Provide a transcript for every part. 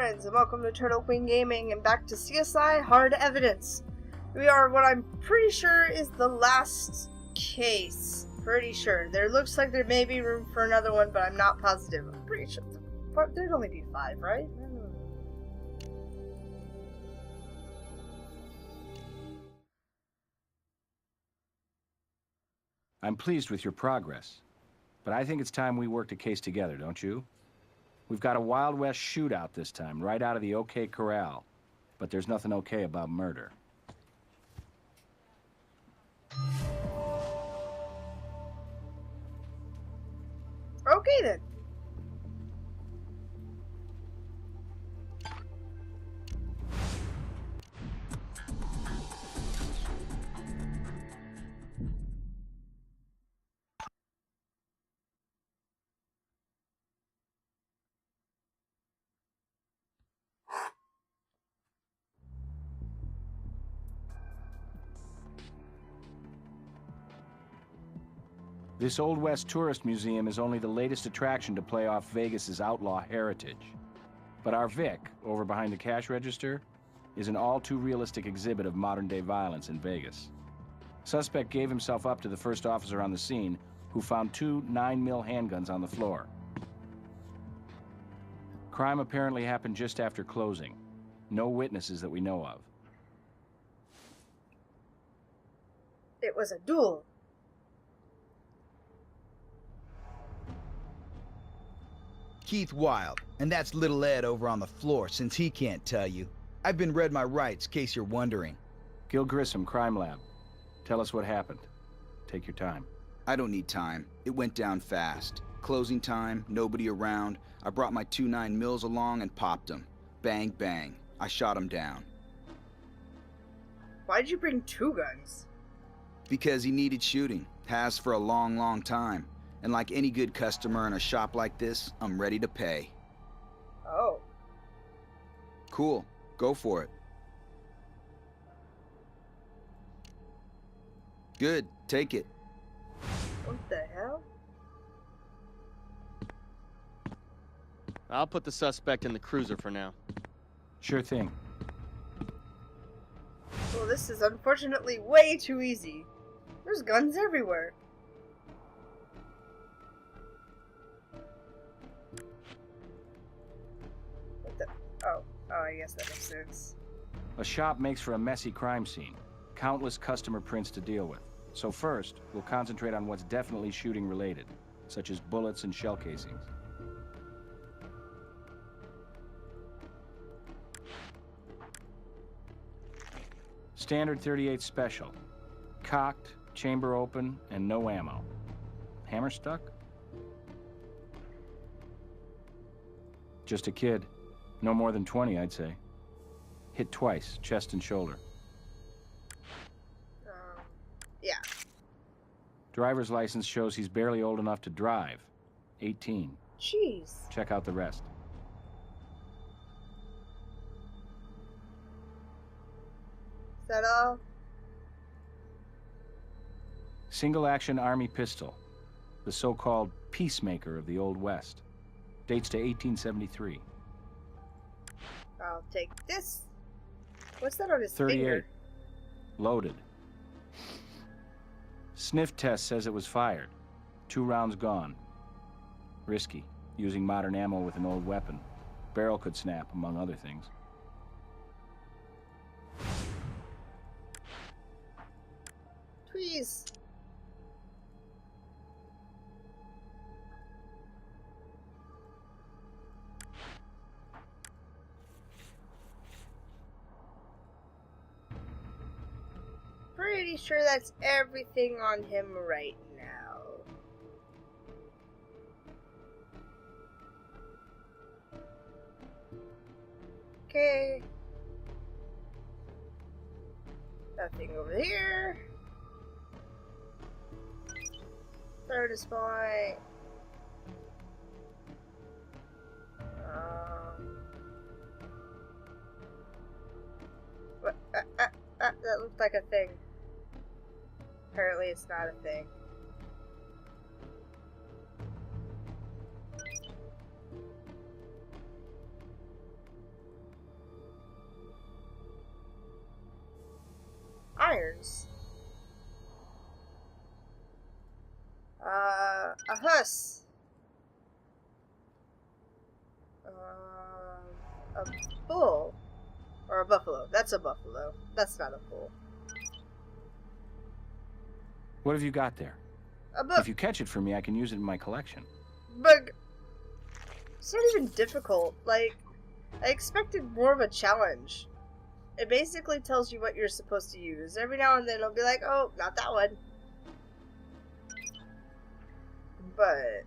friends, and welcome to Turtle Queen Gaming and back to CSI Hard Evidence. We are what I'm pretty sure is the last case. Pretty sure. There looks like there may be room for another one, but I'm not positive. I'm pretty sure. But there'd only be 5, right? I'm pleased with your progress, but I think it's time we worked a case together, don't you? We've got a Wild West shootout this time, right out of the OK Corral. But there's nothing okay about murder. Okay then. This Old West Tourist Museum is only the latest attraction to play off Vegas's outlaw heritage. But our Vic, over behind the cash register, is an all-too-realistic exhibit of modern-day violence in Vegas. Suspect gave himself up to the first officer on the scene, who found 2 9mm handguns on the floor. Crime apparently happened just after closing. No witnesses that we know of. It was a duel. Keith Wilde, and that's Little Ed over on the floor, since he can't tell you. I've been read my rights, case you're wondering. Gil Grissom, Crime Lab. Tell us what happened. Take your time. I don't need time. It went down fast. Closing time, nobody around. I brought my 2 9mm along and popped them. Bang, bang. I shot him down. Why'd you bring 2 guns? Because he needed shooting. Has for a long, long time. And like any good customer in a shop like this, I'm ready to pay. Oh. Cool. Go for it. Good. Take it. What the hell? I'll put the suspect in the cruiser for now. Sure thing. Well, this is unfortunately way too easy. There's guns everywhere. What the? Oh, I guess that makes sense. A shop makes for a messy crime scene. Countless customer prints to deal with. So first, we'll concentrate on what's definitely shooting related, such as bullets and shell casings. Standard 38 special. Cocked, chamber open, and no ammo. Hammer stuck? Just a kid. No more than 20, I'd say. Hit twice, chest and shoulder. Yeah. Driver's license shows he's barely old enough to drive. 18. Jeez. Check out the rest. Is that all? Single-action Army pistol. The so-called peacemaker of the Old West. Dates to 1873. I'll take this. What's that on his 38. finger? Loaded. Sniff test says it was fired. 2 rounds gone. Risky, using modern ammo with an old weapon. Barrel could snap, among other things. Please. Pretty sure that's everything on him right now. Okay. Nothing over here. Third is fine. What? That looked like a thing. Apparently it's not a thing. irons. A huss. A bull. Or a buffalo. That's a buffalo. That's not a bull. What have you got there? A buck. If you catch it for me, I can use it in my collection. Bug. It's not even difficult. Like, I expected more of a challenge. It basically tells you what you're supposed to use. Every now and then it'll be like, oh, not that one. But...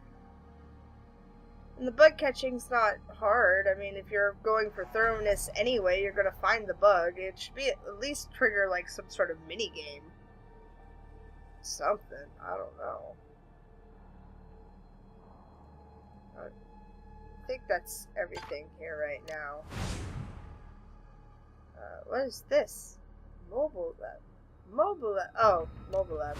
And the bug catching's not hard. I mean, if you're going for thoroughness anyway, you're gonna find the bug. It should be at least trigger, like, some sort of mini-game. Something. I don't know. I think that's everything here right now. What is this? Mobile lab. Mobile lab. Oh, mobile lab.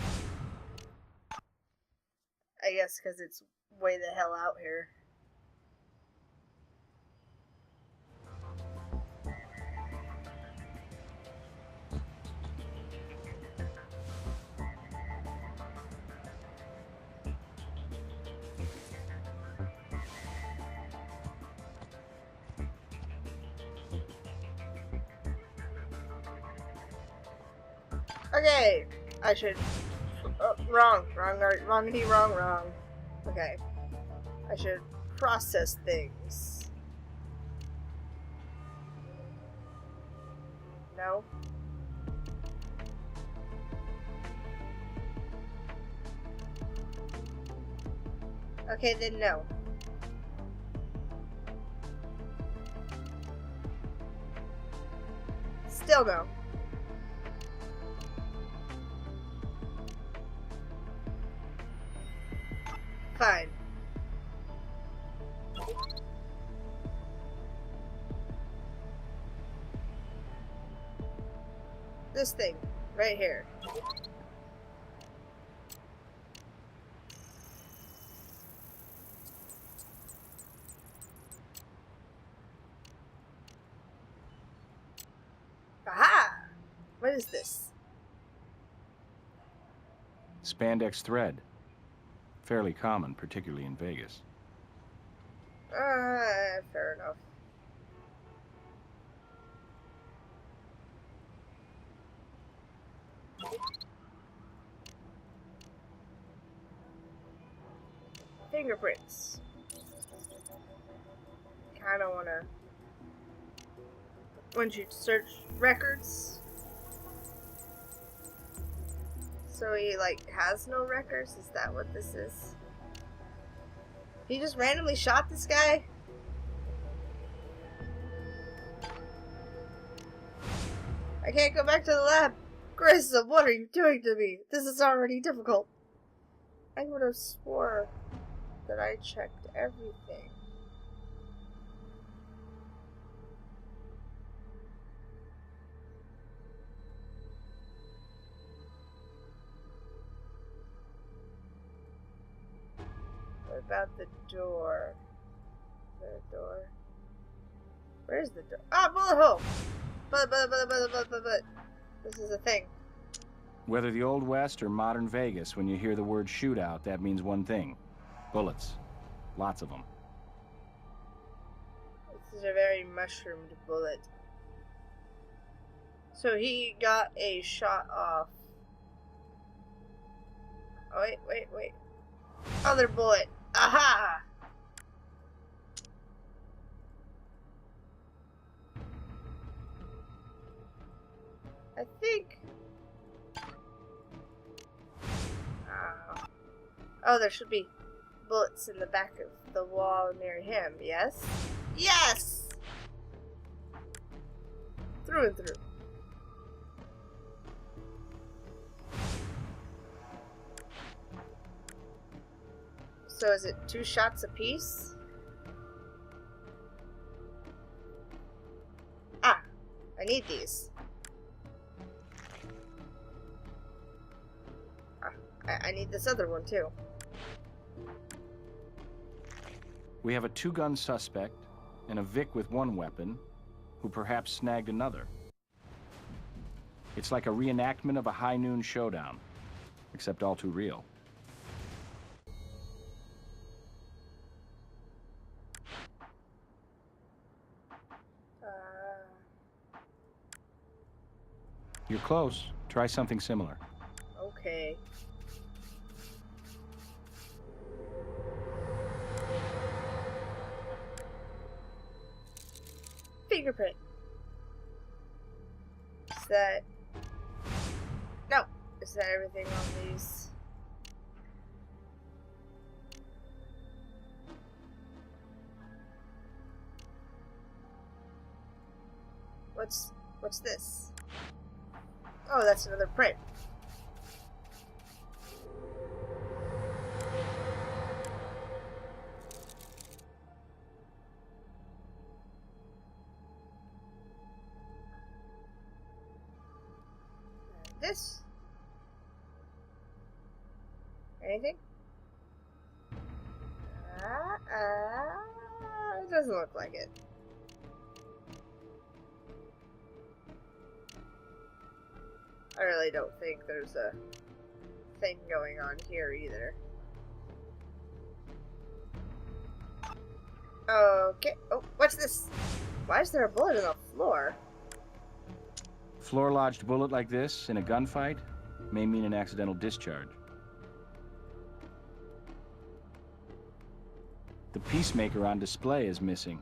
I guess because it's way the hell out here. Okay, I should. Oh, wrong. Okay, I should process things. No. Okay, then no. Still no. Fine. This thing, right here. Aha! What is this? Spandex thread. Fairly common, particularly in Vegas. Fair enough. Fingerprints. Kinda want you to search records. So he, like, has no records? Is that what this is? He just randomly shot this guy? I can't go back to the lab. Grissom, what are you doing to me? This is already difficult. I would have swore that I checked everything. What about the door? Is there a door? Where's the door? Ah, bullet hole! But. This is a thing. Whether the Old West or modern Vegas, when you hear the word shootout, that means one thing. Bullets. Lots of them. This is a very mushroomed bullet. So he got a shot off. Oh, wait. Other bullet. Aha! I think... Oh, there should be bullets in the back of the wall near him, yes? Yes! Through and through. So is it 2 shots apiece? Ah, I need these. I need this other one too. We have a 2-gun suspect and a Vic with 1 weapon, who perhaps snagged another. It's like a reenactment of a high noon showdown, except all too real. You're close. Try something similar. Okay. Fingerprint. Is that... No. Is that everything on these? What's this? Oh, that's another print. This? Anything? It doesn't look like it. I really don't think there's a thing going on here either. Okay. Oh, what's this? Why is there a bullet in the floor? Floor-lodged bullet like this in a gunfight may mean an accidental discharge. The Peacemaker on display is missing.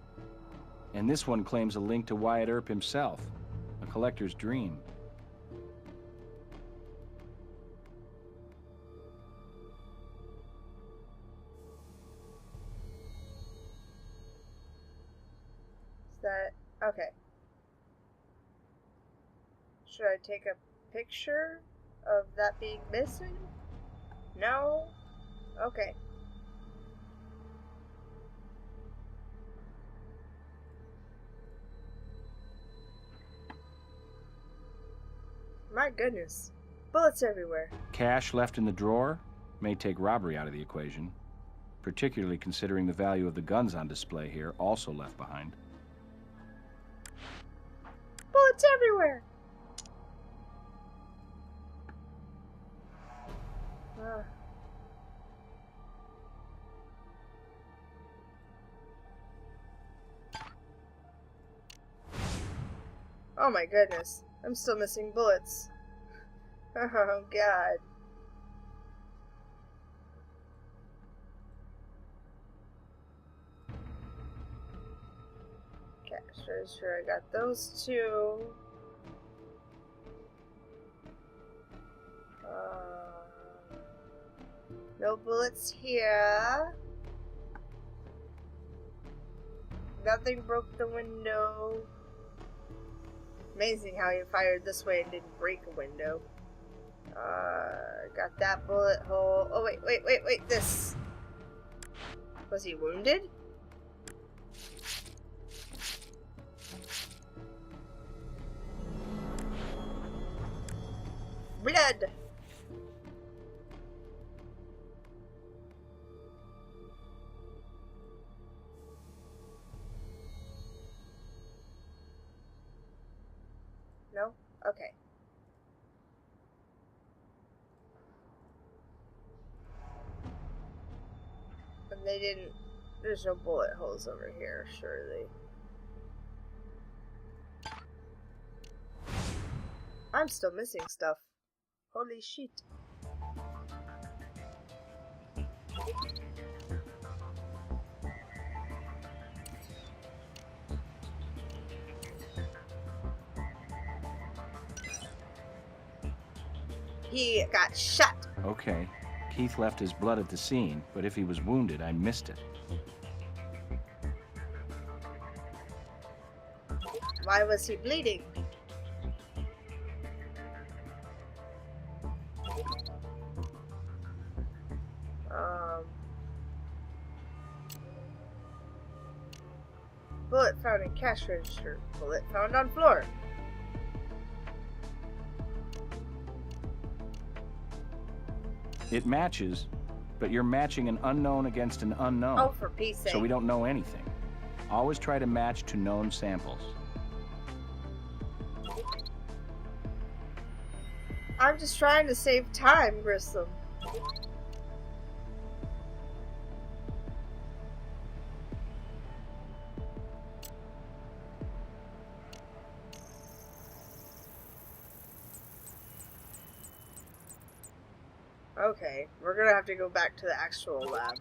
And this one claims a link to Wyatt Earp himself, a collector's dream. Is that... okay. Should I take a picture of that being missing? No? Okay. My goodness. Bullets everywhere. Cash left in the drawer may take robbery out of the equation, particularly considering the value of the guns on display here, also left behind. Bullets everywhere! Oh my goodness. I'm still missing bullets. Oh god. Okay, sure I got those two. No bullets here. Nothing broke the window. Amazing how he fired this way and didn't break a window. Got that bullet hole. Oh, wait, this. Was he wounded? Blood! No? Okay. And they didn't... There's no bullet holes over here, surely. I'm still missing stuff. Holy shit. He got shot. Okay. Keith left his blood at the scene, but if he was wounded, I missed it. Why was he bleeding? Bullet found in cash register. Bullet found on floor. It matches, but you're matching an unknown against an unknown. Oh, for peace sake. So we don't know anything. Always try to match to known samples. I'm just trying to save time, Grissom. Okay, we're gonna have to go back to the actual lab.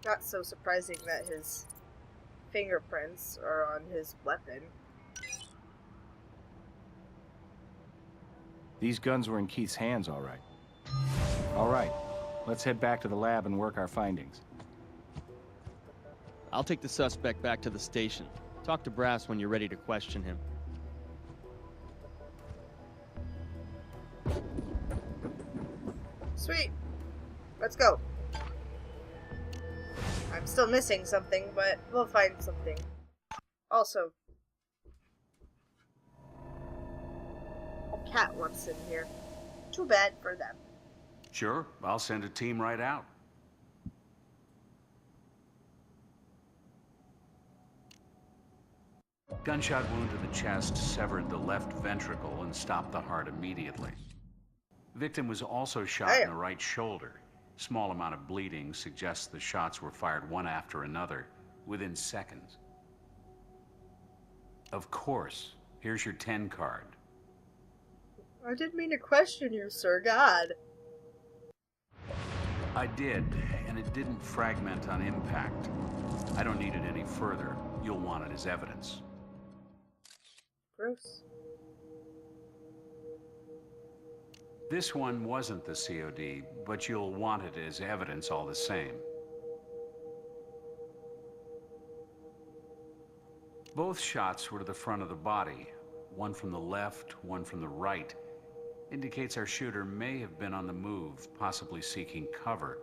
Not so surprising that his fingerprints are on his weapon. These guns were in Keith's hands, all right. All right, let's head back to the lab and work our findings. I'll take the suspect back to the station. Talk to Brass when you're ready to question him. Sweet. Let's go. I'm still missing something, but we'll find something. Also, a cat wants in here. Too bad for them. Sure, I'll send a team right out. Gunshot wound to the chest severed the left ventricle and stopped the heart immediately. Victim was also shot in the right shoulder. Small amount of bleeding suggests the shots were fired one after another, within seconds. Of course, here's your 10 card. I didn't mean to question you, sir. God. I did, and it didn't fragment on impact. I don't need it any further. You'll want it as evidence. Gross. This one wasn't the COD, but you'll want it as evidence all the same. Both shots were to the front of the body. One from the left, one from the right. Indicates our shooter may have been on the move, possibly seeking cover,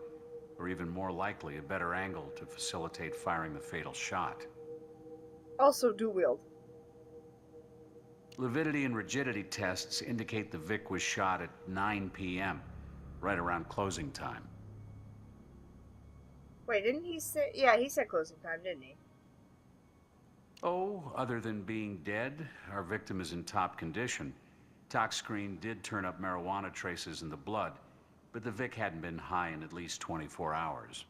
or even more likely, a better angle to facilitate firing the fatal shot. Also dual-wield. Lividity and rigidity tests indicate the Vic was shot at 9 p.m., right around closing time. Wait, didn't he say... Yeah, he said closing time, didn't he? Oh, other than being dead, our victim is in top condition. Tox screen did turn up marijuana traces in the blood, but the Vic hadn't been high in at least 24 hours.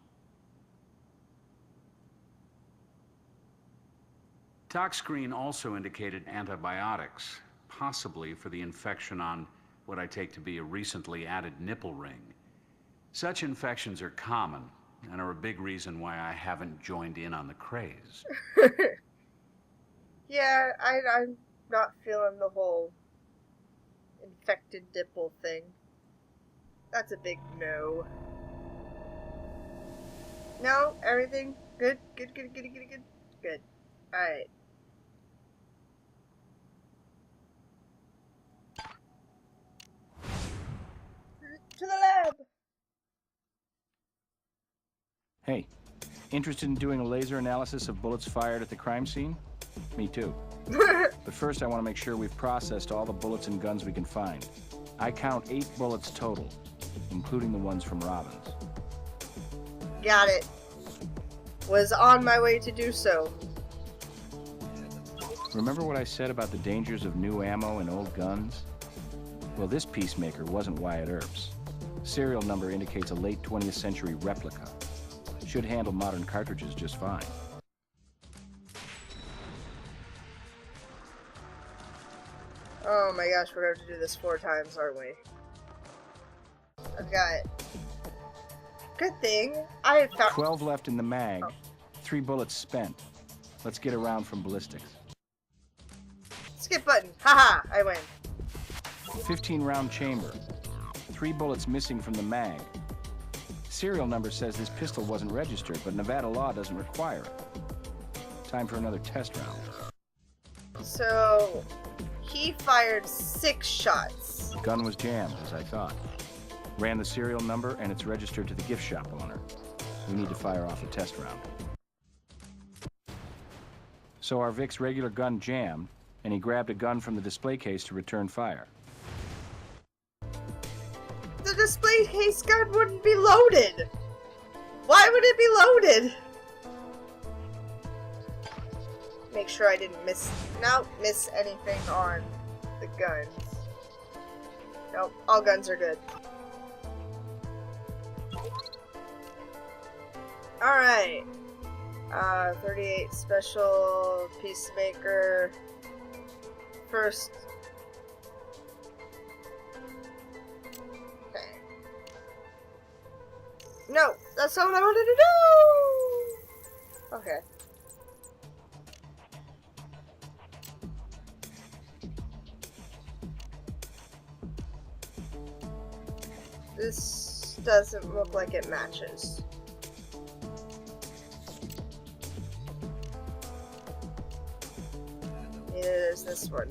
Tox screen also indicated antibiotics, possibly for the infection on what I take to be a recently added nipple ring. Such infections are common and are a big reason why I haven't joined in on the craze. Yeah, I'm not feeling the whole infected nipple thing. That's a big no. No, everything good? Good. Alright. To the lab! Hey, interested in doing a laser analysis of bullets fired at the crime scene? Me too. But first I want to make sure we've processed all the bullets and guns we can find. I count 8 bullets total, including the ones from Robbins. Got it. Was on my way to do so. Remember what I said about the dangers of new ammo and old guns? Well, this peacemaker wasn't Wyatt Earp's. Serial number indicates a late 20th century replica. Should handle modern cartridges just fine. Oh my gosh, we're going to have to do this 4 times, aren't we? I've got it. Good thing I have found 12 left in the mag, 3 bullets spent. Let's get around from ballistics. skip button. Haha, I win. 15-round chamber. 3 bullets missing from the mag. Serial number says this pistol wasn't registered, but Nevada law doesn't require it. Time for another test round. So, he fired 6 shots. Gun was jammed, as I thought. Ran the serial number, and it's registered to the gift shop owner. We need to fire off a test round. So our Vic's regular gun jammed, and he grabbed a gun from the display case to return fire. the display case gun wouldn't be loaded? Why would it be loaded? Make sure I didn't miss anything on the guns. Nope, all guns are good. Alright. 38 special peacemaker. First. Okay. No, that's not what I wanted to do! Okay. This doesn't look like it matches. Neither does this one.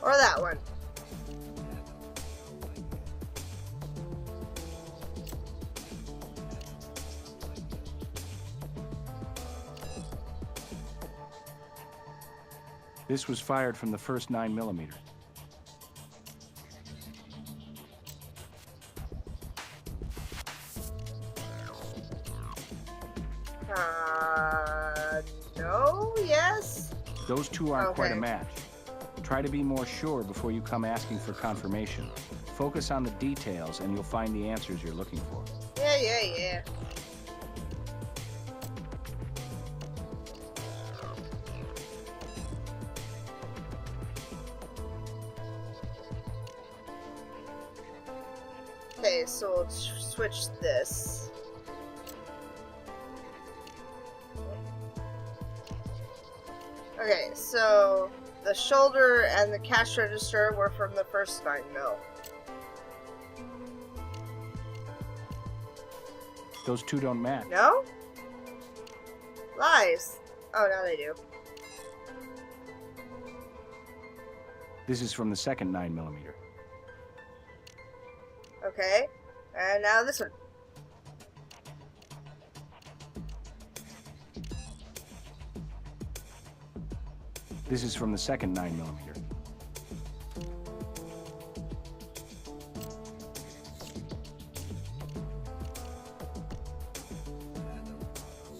Or that one. This was fired from the first 9mm. No, yes? Those two aren't quite a Okay. match. Try to be more sure before you come asking for confirmation. Focus on the details and you'll find the answers you're looking for. Yeah. Okay, so we'll switch this. Okay, so the shoulder and the cash register were from the first 9mm. Those two don't match. No? Lies. Oh, now they do. This is from the second 9mm. Okay. And now this one. This is from the second 9mm.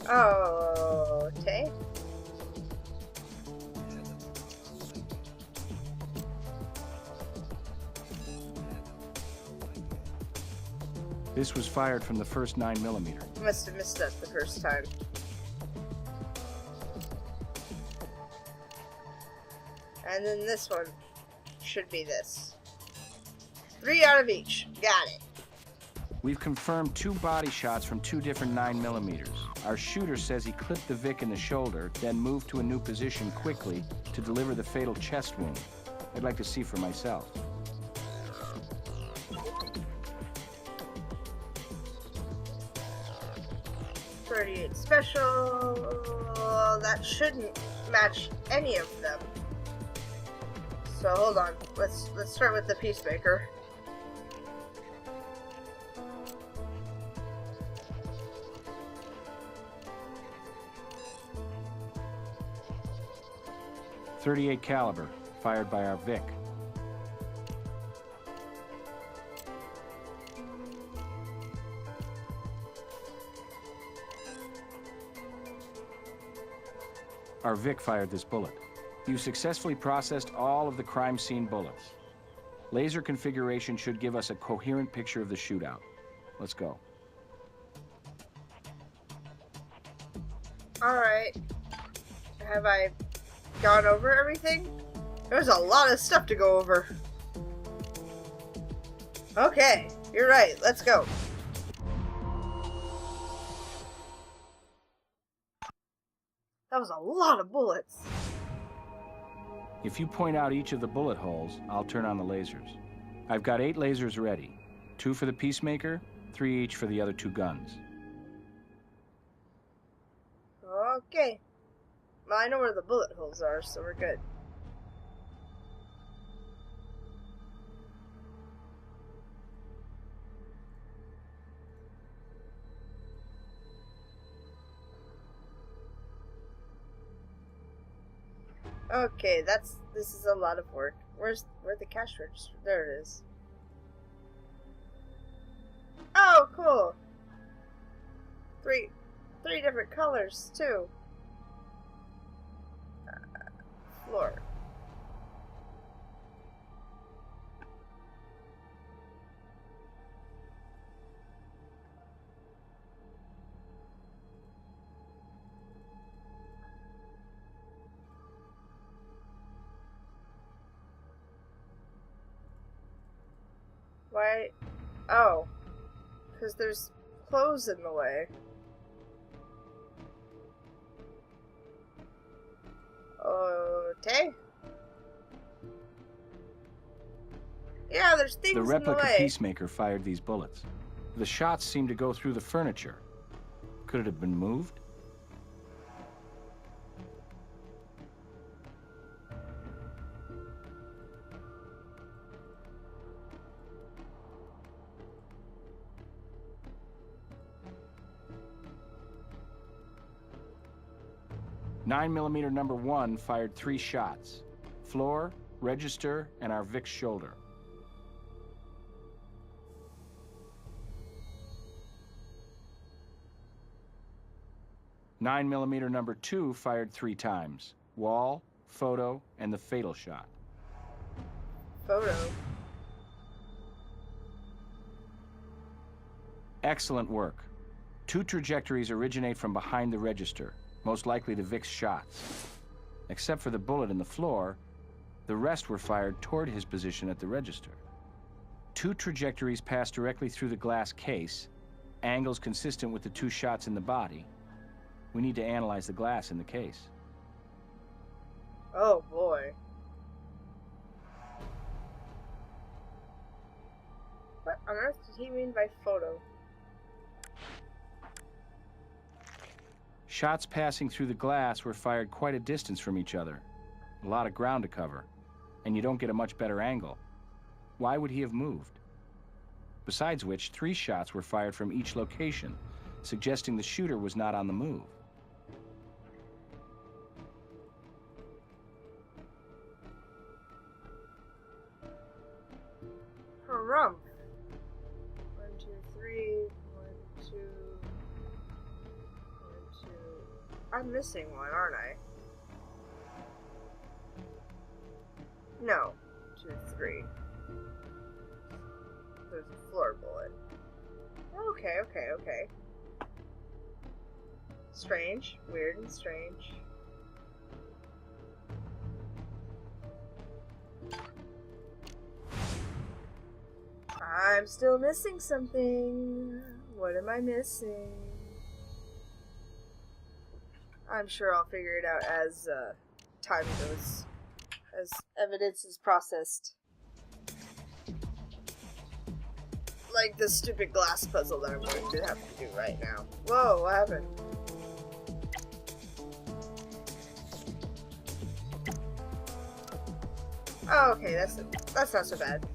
Oh, okay. This was fired from the first 9mm. Must have missed that the first time. And then this one should be this. 3 out of each. Got it. We've confirmed 2 body shots from 2 different 9mm. Our shooter says he clipped the Vic in the shoulder, then moved to a new position quickly to deliver the fatal chest wound. I'd like to see for myself. .38 special. That shouldn't match any of them. So hold on. Let's start with the peacemaker. .38 caliber, fired by our Vic. Our Vic fired this bullet. You successfully processed all of the crime scene bullets. Laser configuration should give us a coherent picture of the shootout. Let's go. Alright. Have I gone over everything? There's a lot of stuff to go over. Okay, you're right. Let's go. That was a lot of bullets. If you point out each of the bullet holes, I'll turn on the lasers. I've got 8 lasers ready. 2 for the peacemaker, 3 each for the other 2 guns. Okay. Well, I know where the bullet holes are, so we're good. Okay, this is a lot of work. Where's the cash register? There it is. Oh, cool. Three different colors too. Floor. Why? Oh. Because there's clothes in the way. Okay. Yeah, there's things The in the replica way. peacemaker fired these bullets. The shots seemed to go through the furniture. Could it have been moved? .9mm number 1 fired 3 shots. Floor, register, and our Vic's shoulder. .9mm number 2 fired 3 times. Wall, photo, and the fatal shot. Photo. Excellent work. 2 trajectories originate from behind the register, most likely the Vic's shots. Except for the bullet in the floor, the rest were fired toward his position at the register. 2 trajectories pass directly through the glass case, angles consistent with the 2 shots in the body. We need to analyze the glass in the case. Oh boy. What on earth did he mean by photo? Shots passing through the glass were fired quite a distance from each other. A lot of ground to cover, and you don't get a much better angle. Why would he have moved? Besides which, 3 shots were fired from each location, suggesting the shooter was not on the move. Harumph. 1, 2, 3. 1, 2. 1, 2. I'm missing one, aren't I? No. 2, 3. There's a floor bullet. Okay. Strange. Weird and strange. I'm still missing something. What am I missing? I'm sure I'll figure it out as time goes, as evidence is processed. Like this stupid glass puzzle that I'm going to have to do right now. Whoa, what happened? Oh, okay, that's not so bad.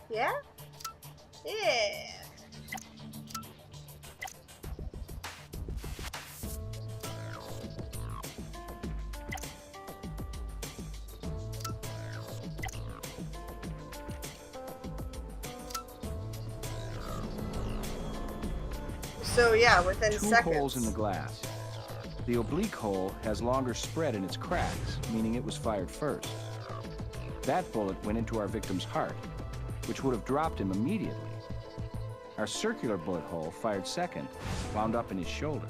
Yeah? Yeah. So yeah, within 2 seconds. holes in the glass. The oblique hole has longer spread in its cracks, meaning it was fired first. That bullet went into our victim's heart, which would have dropped him immediately. Our circular bullet hole, fired second, wound up in his shoulder.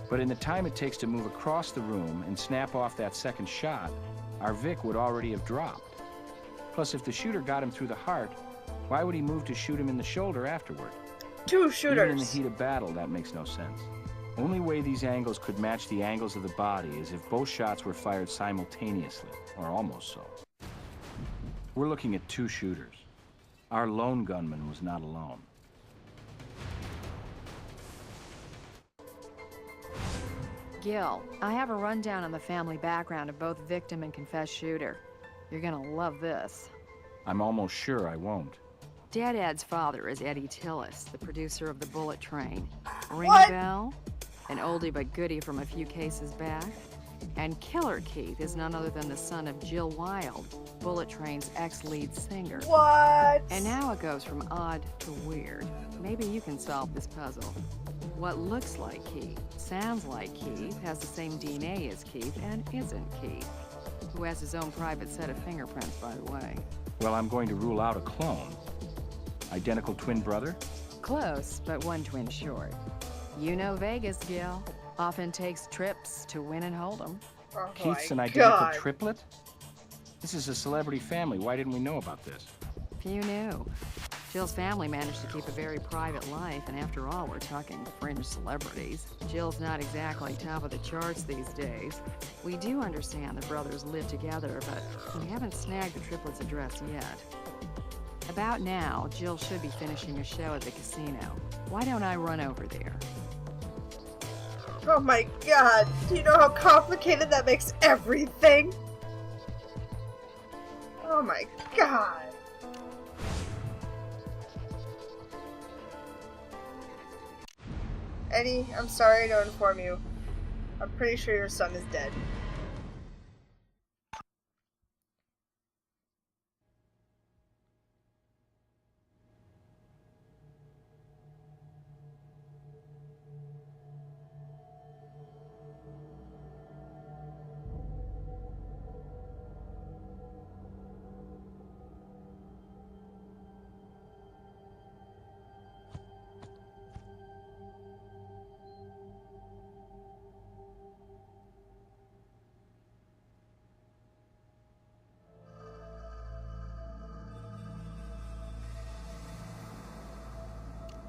But in the time it takes to move across the room and snap off that second shot, our Vic would already have dropped. Plus, if the shooter got him through the heart, why would he move to shoot him in the shoulder afterward? 2 shooters. Even in the heat of battle, that makes no sense. Only way these angles could match the angles of the body is if both shots were fired simultaneously, or almost so. We're looking at 2 shooters. Our lone gunman was not alone. Gil, I have a rundown on the family background of both victim and confessed shooter. You're gonna love this. I'm almost sure I won't. Dead Ed's father is Eddie Tillis, the producer of The Bullet Train. Ring What? a bell? An oldie but goodie from a few cases back. And Killer Keith is none other than the son of Jill Wilde, Bullet Train's ex-lead singer. What? And now it goes from odd to weird. Maybe you can solve this puzzle. What looks like Keith, sounds like Keith, has the same DNA as Keith, and isn't Keith. Who has his own private set of fingerprints, by the way. Well, I'm going to rule out a clone. Identical twin brother? Close, but one twin short. You know Vegas, Gil. Often takes trips to win and hold 'em. Oh Keith's an my identical God. triplet? This is a celebrity family. Why didn't we know about this? Few knew. Jill's family managed to keep a very private life, and after all, we're talking fringe celebrities. Jill's not exactly top of the charts these days. We do understand the brothers live together, but we haven't snagged the triplets' address yet. About now, Jill should be finishing a show at the casino. Why don't I run over there? Oh my God. Do you know how complicated that makes everything? Oh my God. Eddie, I'm sorry to inform you. I'm pretty sure your son is dead.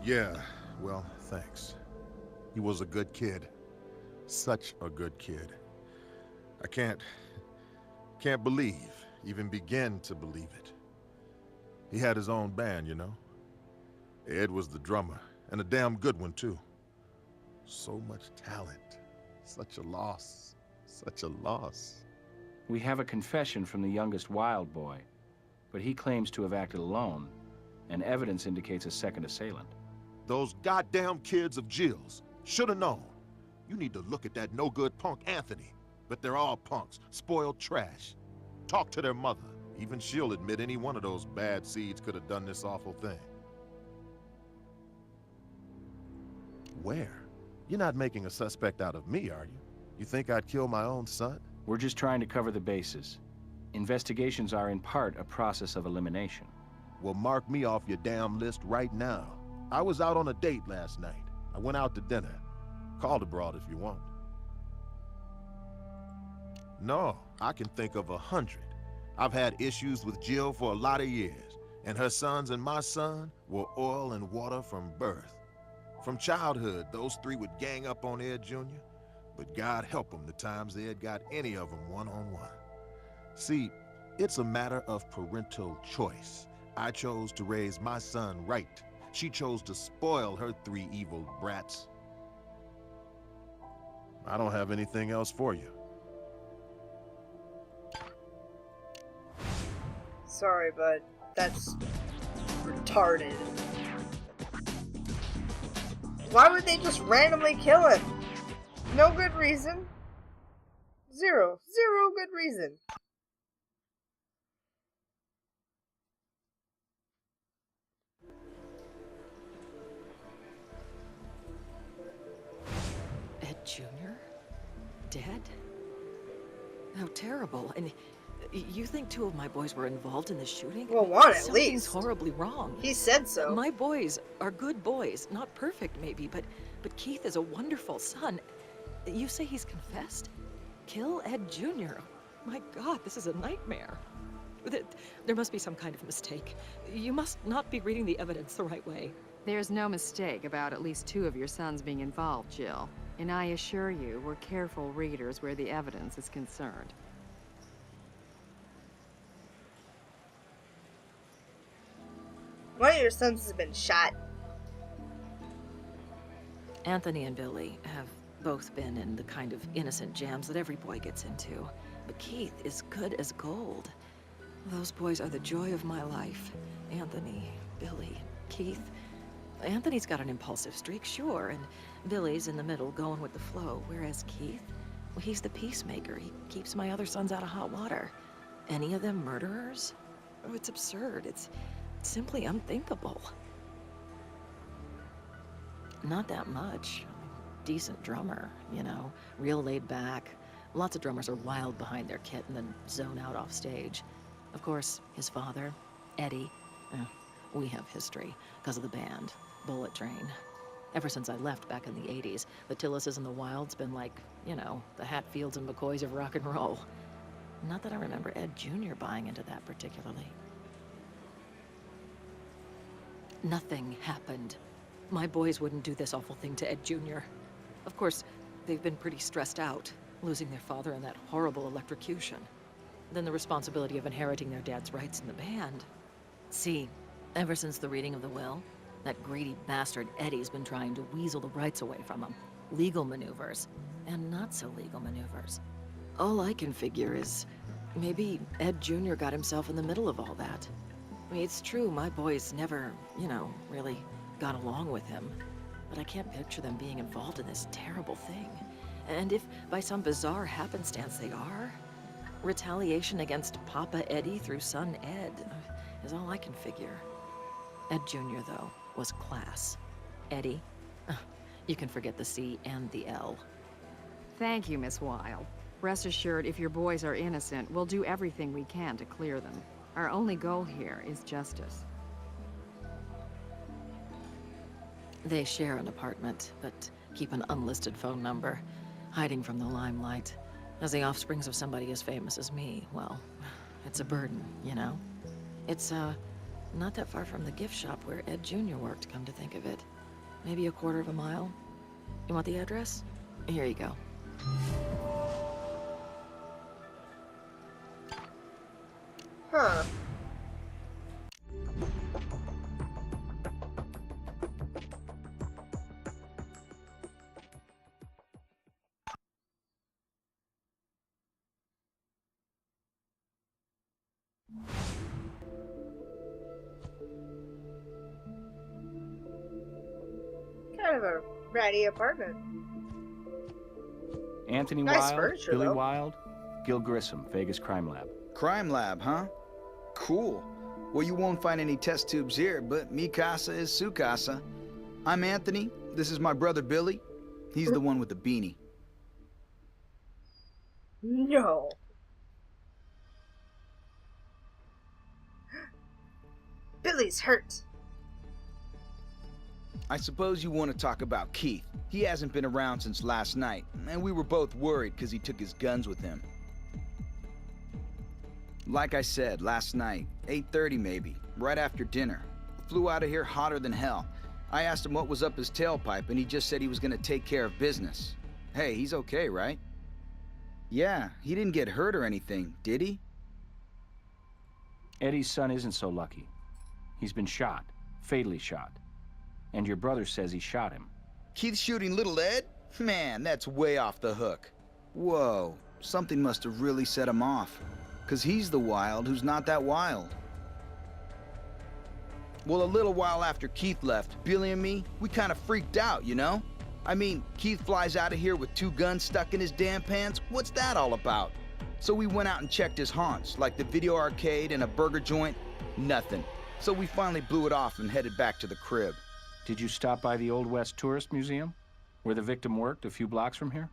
Yeah, well, thanks. He was a good kid. Such a good kid. I can't believe, even begin to believe it. He had his own band, you know? Ed was the drummer, and a damn good one, too. So much talent. Such a loss. Such a loss. We have a confession from the youngest Wild boy, but he claims to have acted alone, and evidence indicates a second assailant. Those goddamn kids of Jill's should have known. You need to look at that no-good punk Anthony. But they're all punks, spoiled trash. Talk to their mother. Even she'll admit any one of those bad seeds could have done this awful thing. Where? You're not making a suspect out of me, are you? You think I'd kill my own son? We're just trying to cover the bases. Investigations are in part a process of elimination. Well, mark me off your damn list right now. I was out on a date last night. I went out to dinner. Call the broad if you want. No, I can think of 100. I've had issues with Jill for a lot of years, and her sons and my son were oil and water from birth. From childhood, those three would gang up on Ed Jr., but God help them the times Ed got any of them one-on-one. See, it's a matter of parental choice. I chose to raise my son right. She chose to spoil her three evil brats. I don't have anything else for you. Sorry, but that's retarded. Why would they just randomly kill him? No good reason. Zero good reason. Ed Jr.? Dead? How terrible. And you think 2 of my boys were involved in the shooting? Well, one at Something's least. horribly wrong. He said so. My boys are good boys. Not perfect, maybe, but Keith is a wonderful son. You say he's confessed? Kill Ed Jr.? My God, this is a nightmare. There must be some kind of mistake. You must not be reading the evidence the right way. There's no mistake about at least 2 of your sons being involved, Jill. And I assure you, we're careful readers where the evidence is concerned. One of your sons has been shot. Anthony and Billy have both been in the kind of innocent jams that every boy gets into. But Keith is good as gold. Those boys are the joy of my life. Anthony, Billy, Keith. Anthony's got an impulsive streak, sure, and Billy's in the middle going with the flow, whereas Keith, well, he's the peacemaker. He keeps my other sons out of hot water. Any of them murderers? Oh, it's absurd. It's simply unthinkable. Not that much. Decent drummer, you know, real laid back. Lots of drummers are wild behind their kit and then zone out off stage. Of course, his father, Eddie, we have history because of the band, Bullet Train. Ever since I left back in the 80s, the Tillises and the Wild's been like, you know, the Hatfields and McCoys of rock and roll. Not that I remember Ed Jr. buying into that particularly. Nothing happened. My boys wouldn't do this awful thing to Ed Jr. Of course, they've been pretty stressed out, losing their father in that horrible electrocution. Then the responsibility of inheriting their dad's rights in the band. See, ever since the reading of the will, that greedy bastard Eddie's been trying to weasel the rights away from him. Legal maneuvers, and not so legal maneuvers. All I can figure is, maybe Ed Jr. got himself in the middle of all that. I mean, it's true, my boys never, you know, really got along with him. But I can't picture them being involved in this terrible thing. And if, by some bizarre happenstance, they are, retaliation against Papa Eddie through son Ed is all I can figure. Ed Jr., though, was class. Eddie, you can forget the C and the L. Thank you, Miss Wilde. Rest assured, if your boys are innocent, we'll do everything we can to clear them. Our only goal here is justice. They share an apartment, but keep an unlisted phone number, hiding from the limelight. As the offsprings of somebody as famous as me, well, it's a burden, you know? It's, not that far from the gift shop where Ed Jr. worked, come to think of it. Maybe a quarter of a mile. You want the address? Here you go. Huh. Kind of a ratty apartment. Anthony Nice Wilde, furniture, Billy though. Wilde, Gil Grissom, Vegas Crime Lab. Crime lab, huh? Cool. Well, you won't find any test tubes here, but mi casa is su casa. I'm Anthony. This is my brother Billy. He's the one with the beanie. No. Billy's hurt. I suppose you want to talk about Keith. He hasn't been around since last night, and we were both worried because he took his guns with him. Like I said, last night, 8:30 maybe, right after dinner. Flew out of here hotter than hell. I asked him what was up his tailpipe, and he just said he was gonna take care of business. Hey, he's okay, right? Yeah, he didn't get hurt or anything, did he? Eddie's son isn't so lucky. He's been shot, fatally shot. And your brother says he shot him. Keith shooting little Ed? Man, that's way off the hook. Whoa, something must have really set him off. 'Cause he's the wild who's not that wild. Well, a little while after Keith left, Billy and me, we kind of freaked out, you know? I mean, Keith flies out of here with 2 guns stuck in his damn pants. What's that all about? So we went out and checked his haunts, like the video arcade and a burger joint. Nothing. So we finally blew it off and headed back to the crib. Did you stop by the Old West Tourist Museum, where the victim worked a few blocks from here?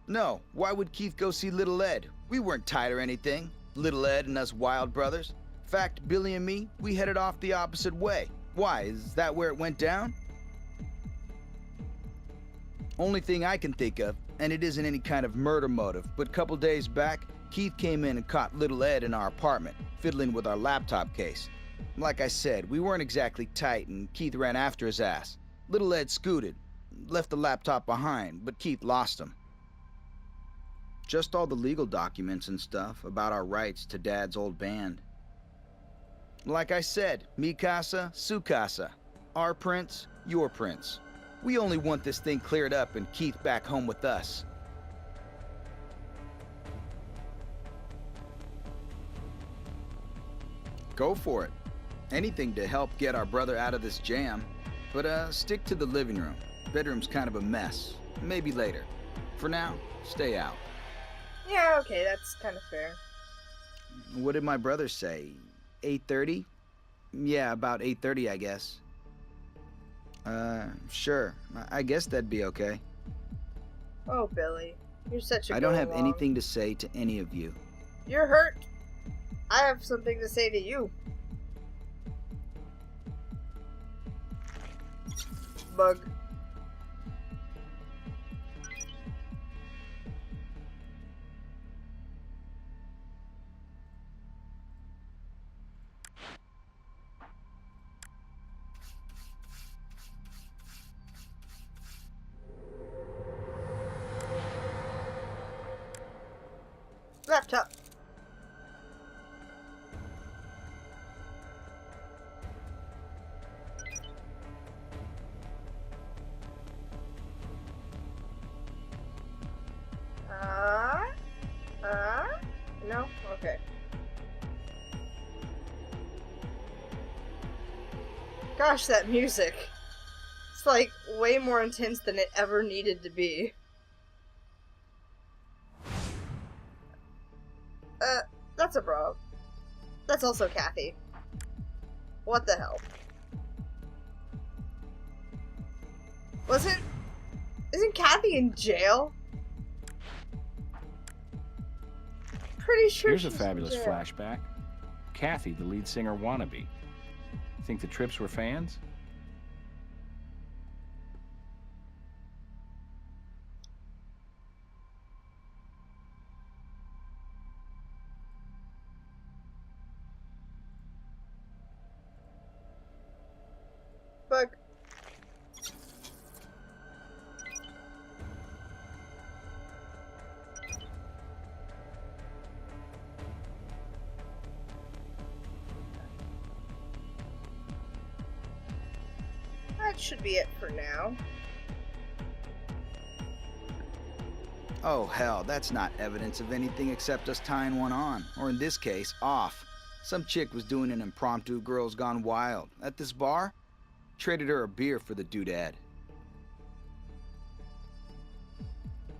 No, why would Keith go see little Ed? We weren't tight or anything. Little Ed and us Wild brothers. In fact, Billy and me, we headed off the opposite way. Why, is that where it went down? Only thing I can think of, and it isn't any kind of murder motive, but a couple days back, Keith came in and caught little Ed in our apartment, fiddling with our laptop case. Like I said, we weren't exactly tight, and Keith ran after his ass. Little Ed scooted, left the laptop behind, but Keith lost him. Just all the legal documents and stuff about our rights to Dad's old band. Like I said, mi casa, su casa. Our prince, your prince. We only want this thing cleared up and Keith back home with us. Go for it. Anything to help get our brother out of this jam. But stick to the living room. Bedroom's kind of a mess. Maybe later. For now, stay out. Yeah, okay, that's kind of fair. What did my brother say? 8:30? Yeah, about 8:30, I guess. Sure. I guess that'd be okay. Oh, Billy. You're such a I don't have go-along. anything to say to any of you. You're hurt. I have something to say to you. Bug. Laptop. No? Okay. Gosh, that music. It's like way more intense than it ever needed to be. That's a bro. That's also Kathy. What the hell? Isn't Kathy in jail? Pretty sure Here's a she's fabulous in jail. flashback. Kathy, the lead singer wannabe. Think the Trips were fans? Bug. That should be it for now. Oh hell, that's not evidence of anything except us tying one on, or in this case, off. Some chick was doing an impromptu Girls Gone Wild at this bar. Traded her a beer for the doodad.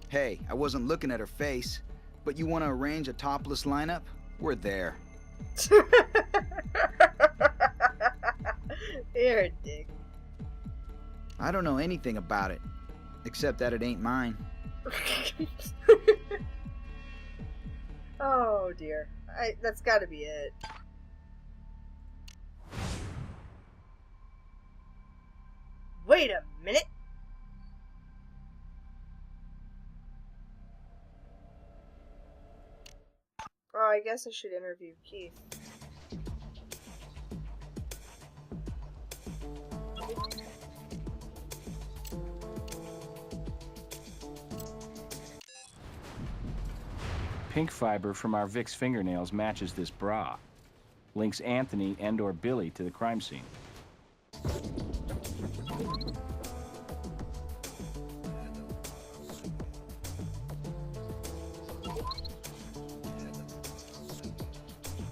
Hey, I wasn't looking at her face, but you want to arrange a topless lineup? We're there. You're a dick. I don't know anything about it, except that it ain't mine. Oh dear. That's gotta be it. Wait a minute. Oh, I guess I should interview Keith. Pink fiber from our Vic's fingernails matches this bra. Links Anthony and/or Billy to the crime scene.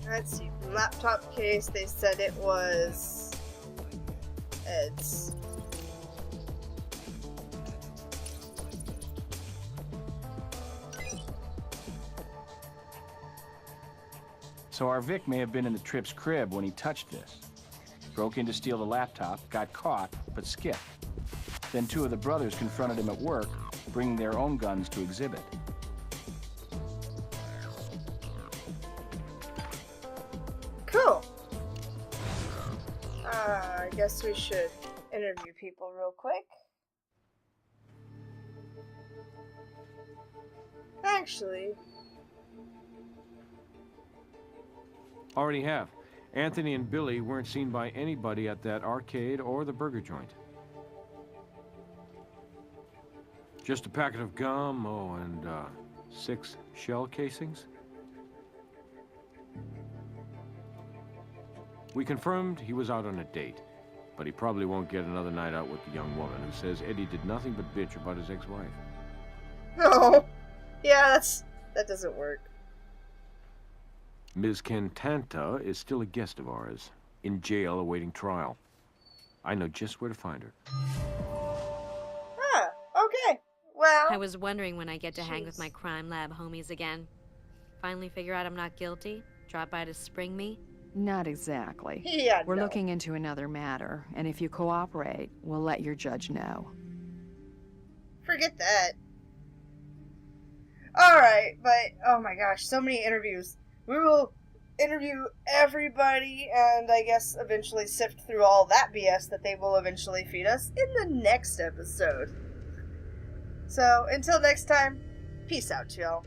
Let's see. Laptop case, they said it was Ed's. So our Vic may have been in the Trip's crib when he touched this. Broke in to steal the laptop, got caught, but skipped. Then two of the brothers confronted him at work, bringing their own guns to exhibit. Cool. I guess we should interview people real quick. Actually, Already have. Anthony and Billy weren't seen by anybody at that arcade or the burger joint. Just a packet of gum, oh, and 6 shell casings. We confirmed he was out on a date. But he probably won't get another night out with the young woman who says Eddie did nothing but bitch about his ex-wife. No. Yeah, that doesn't work. Ms. Cantanta is still a guest of ours, in jail awaiting trial. I know just where to find her. Ah, okay. Well, I was wondering when I get to hang with my crime lab homies again. Finally figure out I'm not guilty? Drop by to spring me? Not exactly. yeah, We're no. looking into another matter, and if you cooperate, we'll let your judge know. Forget that. Alright, but, oh my gosh, so many interviews. We will interview everybody, and I guess eventually sift through all that BS that they will eventually feed us in the next episode. So, until next time, peace out, y'all.